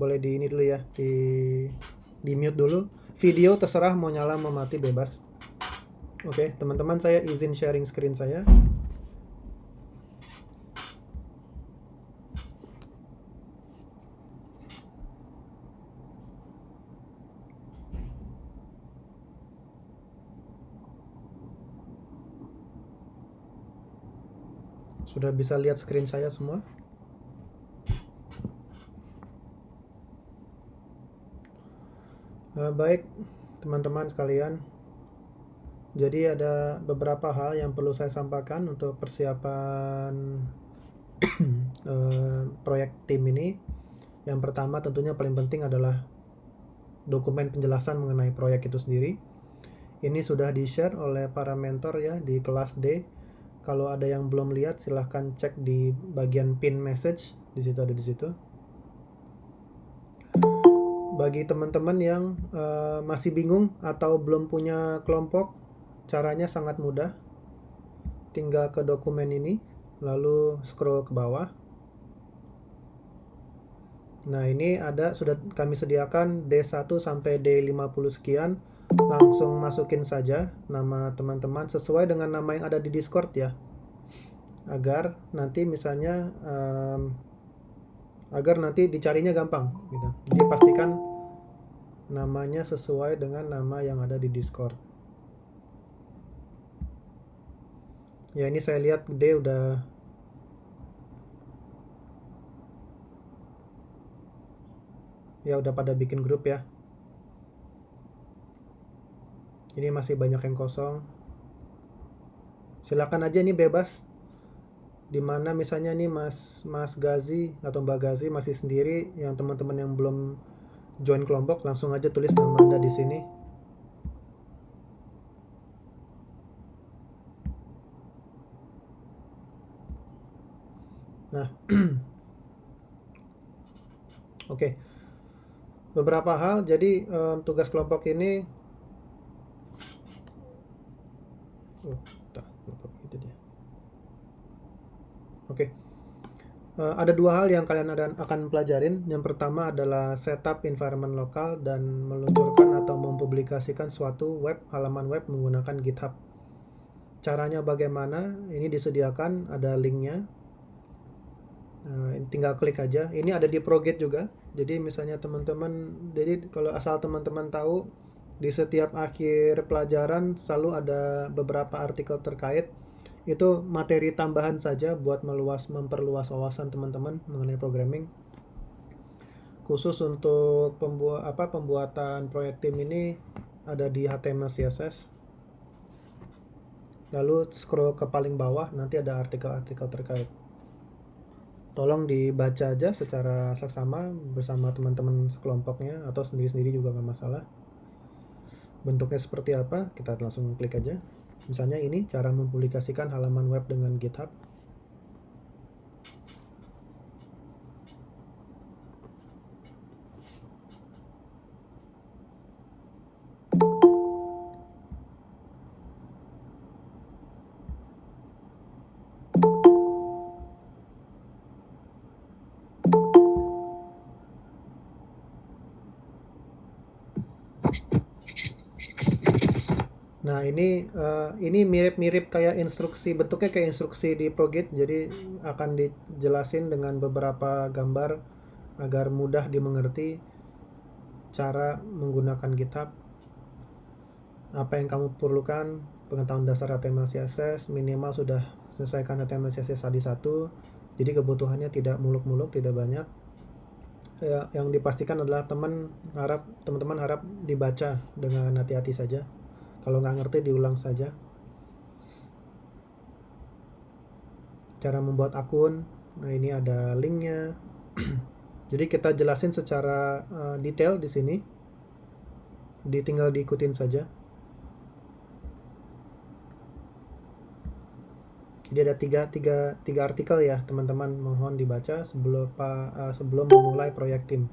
boleh di ini dulu ya, di mute dulu. Video terserah mau nyala mau mati bebas. Oke, teman-teman, saya izin sharing screen saya. Sudah bisa lihat screen saya semua? Baik, teman-teman sekalian. Jadi ada beberapa hal yang perlu saya sampaikan untuk persiapan proyek tim ini. Yang pertama tentunya paling penting adalah dokumen penjelasan mengenai proyek itu sendiri. Ini sudah di-share oleh para mentor ya di kelas D. Kalau ada yang belum lihat silahkan cek di bagian pin message, di situ ada di situ. Bagi teman-teman yang masih bingung atau belum punya kelompok, caranya sangat mudah. Tinggal ke dokumen ini, lalu scroll ke bawah. Nah, ini ada sudah kami sediakan D1 sampai D50 sekian. Langsung masukin saja nama teman-teman sesuai dengan nama yang ada di Discord ya. Agar nanti misalnya agar nanti dicarinya gampang gitu. Jadi pastikan namanya sesuai dengan nama yang ada di Discord. Ya, ini saya lihat D udah pada bikin grup ya. Ini masih banyak yang kosong. Silakan aja, ini bebas. Dimana misalnya nih Mas Gazi atau Mbak Gazi masih sendiri, yang teman-teman yang belum join kelompok langsung aja tulis nama Anda di sini. Nah, oke. Beberapa hal, jadi tugas kelompok ini Oke. Ada dua hal yang kalian akan pelajarin. Yang pertama adalah setup environment lokal dan meluncurkan atau mempublikasikan suatu halaman web menggunakan GitHub. Caranya bagaimana? Ini disediakan, ada linknya. Tinggal klik aja. Ini ada di Progate juga. Jadi misalnya teman-teman, jadi kalau asal teman-teman tahu, di setiap akhir pelajaran selalu ada beberapa artikel terkait. Itu materi tambahan saja buat memperluas wawasan teman-teman mengenai programming. Khusus untuk pembuatan proyek tim ini ada di HTML CSS. Lalu scroll ke paling bawah, nanti ada artikel-artikel terkait. Tolong dibaca aja secara saksama bersama teman-teman sekelompoknya atau sendiri-sendiri juga nggak masalah. Bentuknya seperti apa, kita langsung klik aja. Misalnya ini cara mempublikasikan halaman web dengan GitHub. Nah, ini mirip-mirip kayak instruksi, bentuknya kayak instruksi di Progate, jadi akan dijelasin dengan beberapa gambar agar mudah dimengerti cara menggunakan GitHub. Apa yang kamu perlukan, pengetahuan dasar HTML CSS, minimal sudah selesaikan HTML CSS tadi 1, jadi kebutuhannya tidak muluk-muluk, tidak banyak. Yang dipastikan adalah teman-teman harap dibaca dengan hati-hati saja. Kalau nggak ngerti diulang saja. Cara membuat akun, nah ini ada linknya. Jadi kita jelasin secara detail di sini. Tinggal diikutin saja. Jadi ada tiga artikel ya, teman-teman, mohon dibaca sebelum memulai proyek tim.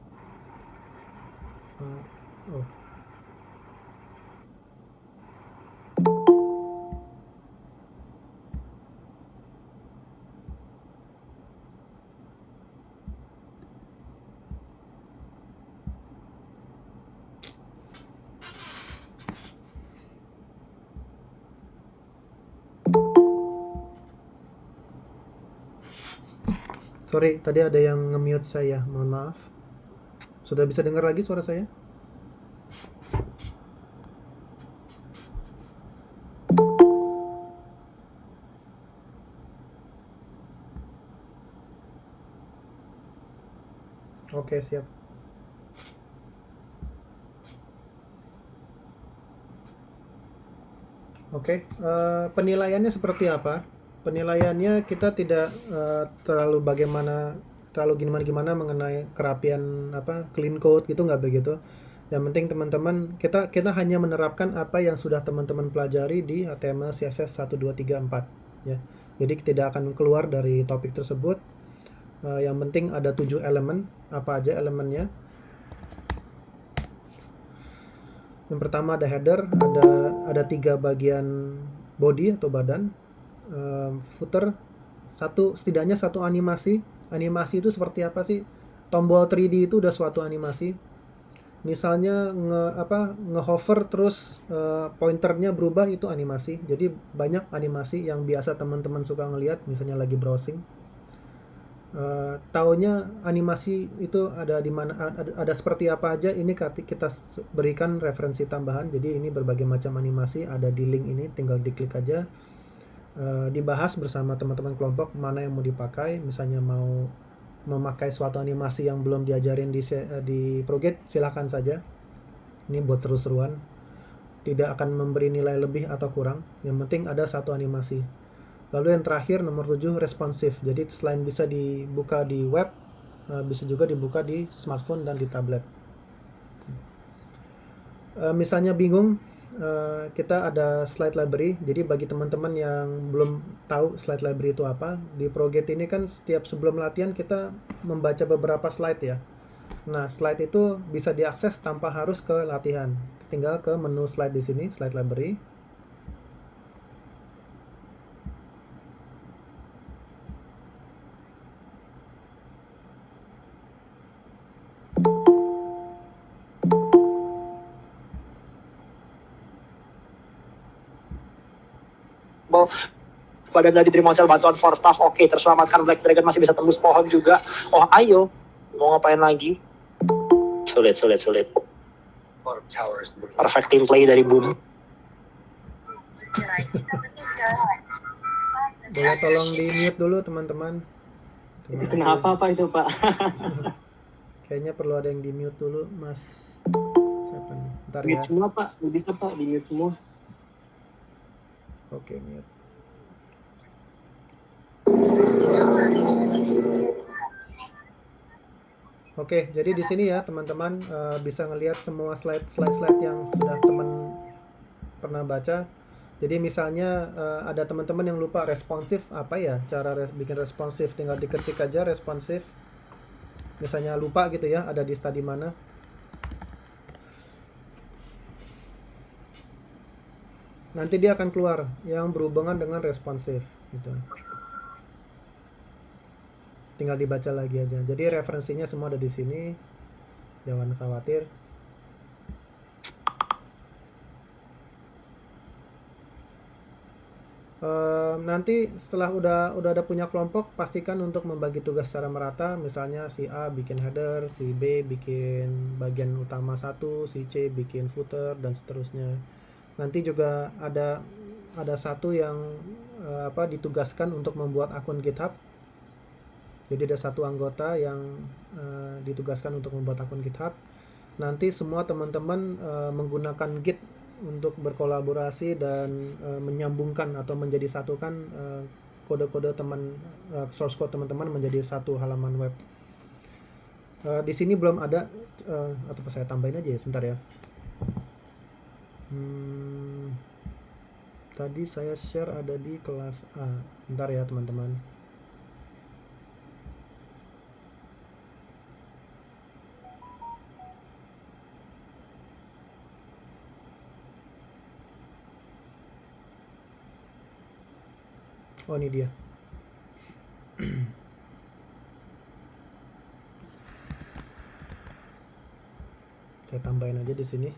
Sorry, tadi ada yang nge-mute saya, mohon maaf. Sudah bisa dengar lagi suara saya? Oke, siap. Oke, penilaiannya seperti apa? Penilaiannya kita tidak terlalu gimana-gimana mengenai kerapian clean code gitu, nggak begitu. Yang penting teman-teman kita kita hanya menerapkan apa yang sudah teman-teman pelajari di HTML CSS 1 2 3 4 ya. Jadi tidak akan keluar dari topik tersebut. Yang penting ada 7 elemen, apa aja elemennya? Yang pertama ada header, ada 3 bagian body atau badan, footer, setidaknya satu animasi. Animasi itu seperti apa sih? Tombol 3D itu udah suatu animasi. Misalnya ngehover terus pointernya berubah, itu animasi. Jadi banyak animasi yang biasa teman-teman suka ngelihat misalnya lagi browsing. Taunya animasi itu ada di mana, ada seperti apa aja. Ini kita berikan referensi tambahan. Jadi ini berbagai macam animasi ada di link ini, tinggal diklik aja. Dibahas bersama teman-teman kelompok mana yang mau dipakai. Misalnya mau memakai suatu animasi yang belum diajarin di Progate, silahkan saja. Ini buat seru-seruan, tidak akan memberi nilai lebih atau kurang. Yang penting ada satu animasi. Lalu yang terakhir nomor 7, responsif. Jadi selain bisa dibuka di web, bisa juga dibuka di smartphone dan di tablet. Misalnya bingung, kita ada slide library. Jadi bagi teman-teman yang belum tahu slide library itu apa, di Progate ini kan setiap sebelum latihan kita membaca beberapa slide ya. Nah, slide itu bisa diakses tanpa harus ke latihan. Tinggal ke menu slide di sini, slide library. Badan dari Trimonsel bantuan for staff, oke, terselamatkan Black Dragon, masih bisa tembus pohon juga. Oh ayo, mau ngapain lagi? Sulit. Perfect team play dari Boom. Boleh tolong di mute dulu teman-teman. Itu kenapa Pak itu Pak? Kayaknya perlu ada yang di mute dulu, Mas. Siapa nih? Bentar ya. Mute semua Pak, bisa Pak di mute semua. Oke, mute. Oke, jadi di sini ya teman-teman bisa ngelihat semua slide yang sudah teman pernah baca. Jadi misalnya ada teman-teman yang lupa responsif, apa ya cara bikin responsif, tinggal diketik aja responsif. Misalnya lupa gitu ya, ada di studi mana. Nanti dia akan keluar yang berhubungan dengan responsif gitu. Tinggal dibaca lagi aja. Jadi referensinya semua ada di sini. Jangan khawatir. Nanti setelah udah ada punya kelompok, pastikan untuk membagi tugas secara merata. Misalnya si A bikin header, si B bikin bagian utama 1, si C bikin footer, dan seterusnya. Nanti juga ada satu yang ditugaskan untuk membuat akun GitHub. Jadi ada satu anggota yang ditugaskan untuk membuat akun GitHub. Nanti semua teman-teman menggunakan Git untuk berkolaborasi dan menyambungkan atau menjadi satukan kode-kode source code teman-teman menjadi satu halaman web. Di sini belum ada, atau saya tambahin aja ya sebentar ya. Tadi saya share ada di kelas A. Bentar ya teman-teman. Oh, ini dia. Saya tambahin aja di sini.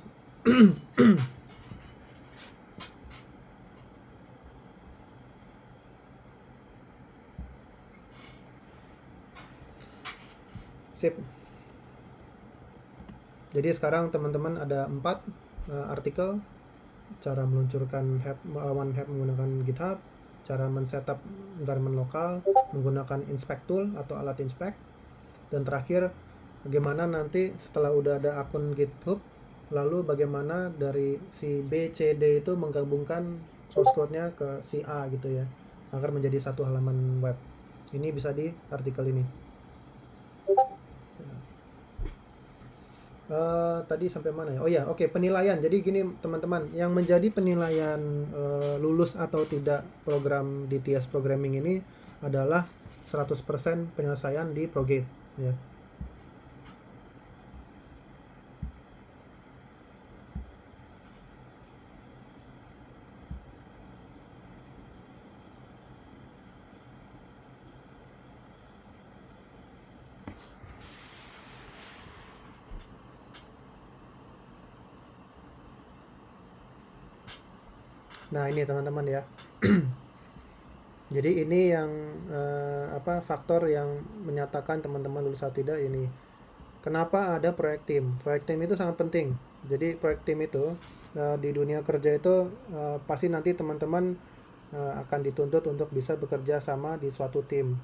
Sip. Jadi sekarang teman-teman ada 4 artikel, cara meluncurkan melawan hack menggunakan GitHub, cara men-setup environment lokal menggunakan inspect tool atau alat inspect, dan terakhir bagaimana nanti setelah udah ada akun GitHub, lalu bagaimana dari si B, C, D itu menggabungkan source code-nya ke si A gitu ya, agar menjadi satu halaman web. Ini bisa di artikel ini. Tadi sampai mana ya? Oh ya, oke, penilaian. Jadi gini teman-teman, yang menjadi penilaian lulus atau tidak program DTS programming ini adalah 100% penyelesaian di Progate ya. Nah, ini teman-teman ya. Jadi ini yang faktor yang menyatakan teman-teman lulus atau tidak ini. Kenapa ada proyek tim? Proyek tim itu sangat penting. Jadi proyek tim itu di dunia kerja itu pasti nanti teman-teman akan dituntut untuk bisa bekerja sama di suatu tim.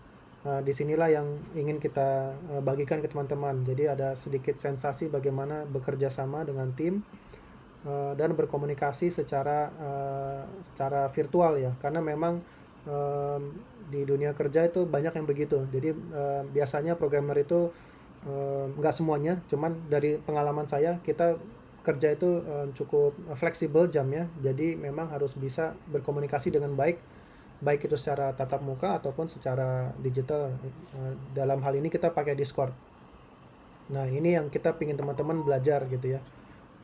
Disinilah yang ingin kita bagikan ke teman-teman. Jadi ada sedikit sensasi bagaimana bekerja sama dengan tim dan berkomunikasi secara virtual ya. Karena memang di dunia kerja itu banyak yang begitu. Jadi biasanya programmer itu nggak semuanya, cuman dari pengalaman saya kita kerja itu cukup fleksibel jamnya, jadi memang harus bisa berkomunikasi dengan baik itu secara tatap muka ataupun secara digital. Dalam hal ini kita pakai Discord. Nah, ini yang kita pingin teman-teman belajar gitu ya,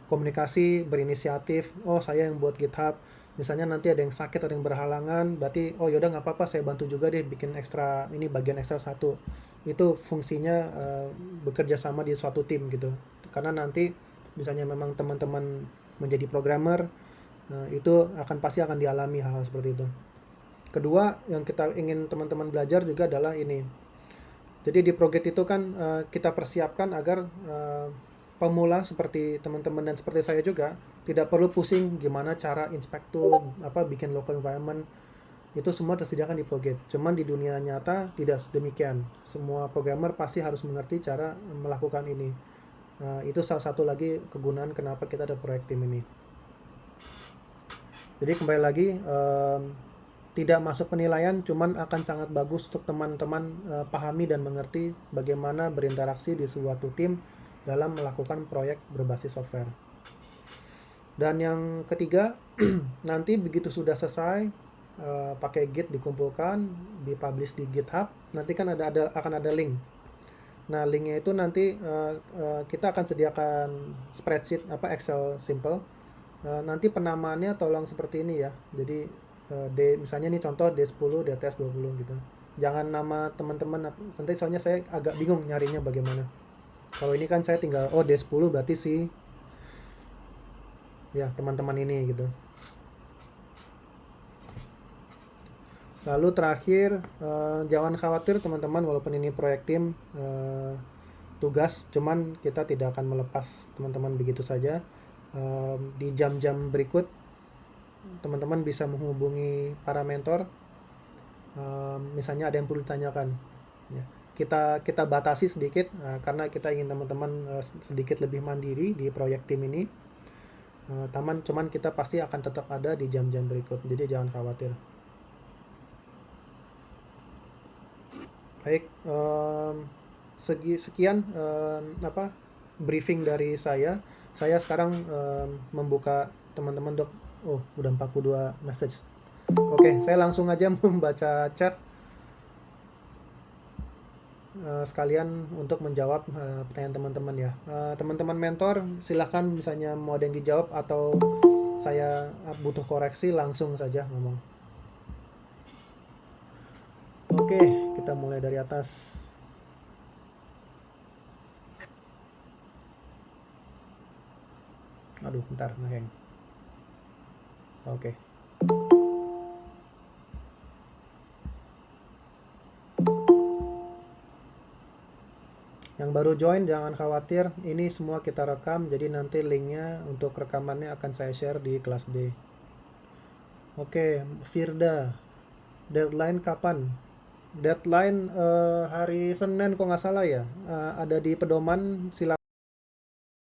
komunikasi, berinisiatif. Oh, saya yang buat GitHub, misalnya nanti ada yang sakit atau yang berhalangan, berarti oh yaudah nggak apa-apa, saya bantu juga deh bikin ekstra, ini bagian ekstra satu. Itu fungsinya bekerja sama di suatu tim gitu. Karena nanti misalnya memang teman-teman menjadi programmer, itu pasti akan dialami hal-hal seperti itu. Kedua yang kita ingin teman-teman belajar juga adalah ini. Jadi di Progate itu kan kita persiapkan agar pemula seperti teman-teman dan seperti saya juga tidak perlu pusing gimana cara inspect tool, bikin local environment. Itu semua tersediakan di Progate. Cuman di dunia nyata tidak demikian. Semua programmer pasti harus mengerti cara melakukan ini. Itu salah satu lagi kegunaan kenapa kita ada proyek tim ini. Jadi kembali lagi, tidak masuk penilaian, cuman akan sangat bagus untuk teman-teman pahami dan mengerti bagaimana berinteraksi di suatu tim dalam melakukan proyek berbasis software. Dan yang ketiga, nanti begitu sudah selesai, pakai Git dikumpulkan, dipublish di GitHub, nanti kan akan ada link. Nah, linknya itu nanti kita akan sediakan spreadsheet Excel simple. Nanti penamaannya tolong seperti ini ya. Jadi misalnya nih contoh D10, DTS 20 gitu. Jangan nama teman-teman nanti, soalnya saya agak bingung nyarinya bagaimana. Kalau ini kan saya tinggal D10 berarti si ya teman-teman ini gitu. Lalu terakhir, jangan khawatir teman-teman, walaupun ini proyek tim tugas, cuman kita tidak akan melepas teman-teman begitu saja. Di jam-jam berikut teman-teman bisa menghubungi para mentor, misalnya ada yang perlu ditanyakan ya. Kita batasi sedikit karena kita ingin teman-teman sedikit lebih mandiri di proyek tim ini. Cuman kita pasti akan tetap ada di jam-jam berikut, jadi jangan khawatir. Baik, sekian briefing dari saya. Saya sekarang membuka teman-teman udah 42 message. Oke, saya langsung aja membaca chat sekalian untuk menjawab pertanyaan teman-teman ya. Teman-teman mentor, silahkan misalnya mau ada yang dijawab atau saya butuh koreksi, langsung saja ngomong. Oke, kita mulai dari atas. Aduh, bentar, ngeheng. Oke. Yang baru join jangan khawatir, ini semua kita rekam, jadi nanti linknya untuk rekamannya akan saya share di kelas D. Oke, Firda, deadline kapan? Deadline hari Senin kok nggak salah ya, ada di pedoman, silakan